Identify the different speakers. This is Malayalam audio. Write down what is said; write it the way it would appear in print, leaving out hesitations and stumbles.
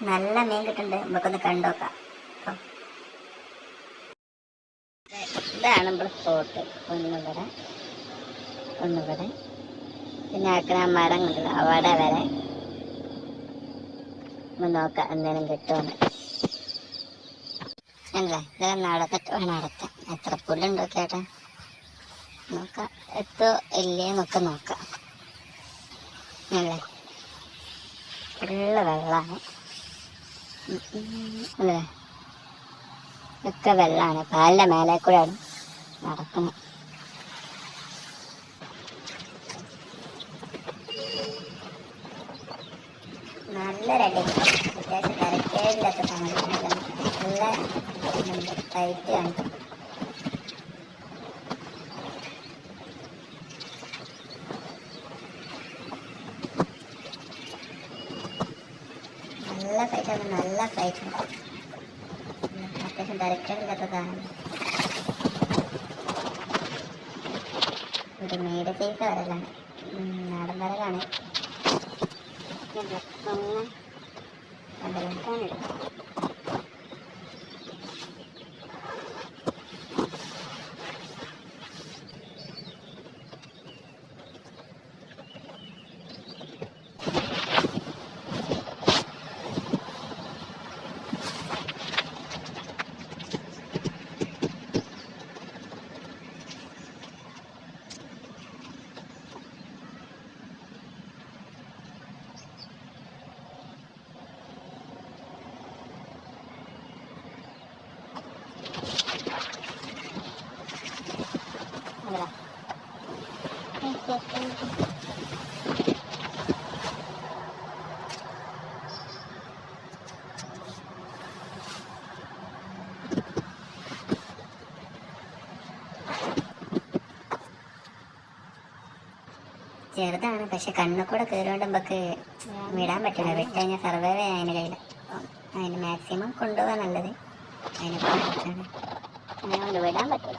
Speaker 1: നല്ല മീൻ കിട്ടുന്നുണ്ട്, നമുക്കൊന്ന് കണ്ടോക്കാം. ഇതാണ് നമ്മുടെ സ്പോട്ട്. ഒന്നിവിടെ പിന്നെ ആക്കണ മരം കണ്ടല്ലോ, അവിടെ വരെ നോക്കാം എന്തെങ്കിലും കിട്ടുമെന്ന്. അല്ലേ ഇതെല്ലാം നടന്നിട്ട് വേണം നടത്താൻ. എത്ര പുല്ലുണ്ടോ ചേട്ടാ, നോക്കാം എത്തോ ഇല്ലേന്നൊക്കെ നോക്കാം. അല്ലേ ഫുള്ള് വെള്ളമാണ് അല്ലേ, ഒക്കെ വെള്ളമാണ്. പാലിൻ്റെ മേലെ കൂടെയാണ് നടക്കുന്നത്. നല്ലൊരടി, അത്യാവശ്യം കരക്കേടില്ലാത്ത സാധനം, നല്ല ടൈറ്റ് കാണിക്കും. നല്ല ഫൈറ്റാണ്, നല്ല ഫൈറ്റ്. അത്യാവശ്യം കരക്കേടില്ലാത്ത സാധനം. ഒരു മീഡിയം സൈസ് വരലാണ്, നാടൻ വരലാണ്. ചെറുതാണ്, പക്ഷെ കണ്ണിൽ കൂടെ കയറുകൊണ്ട് നമുക്ക് വിടാൻ പറ്റില്ല. വിട്ട് കഴിഞ്ഞാൽ സർവൈവ് ചെയ്യാൻ അതിന് കയ്യിൽ. അതിന് മാക്സിമം കൊണ്ടുപോകാൻ നല്ലത്. അതിനെ കൊണ്ട് വിടാൻ പറ്റില്ല.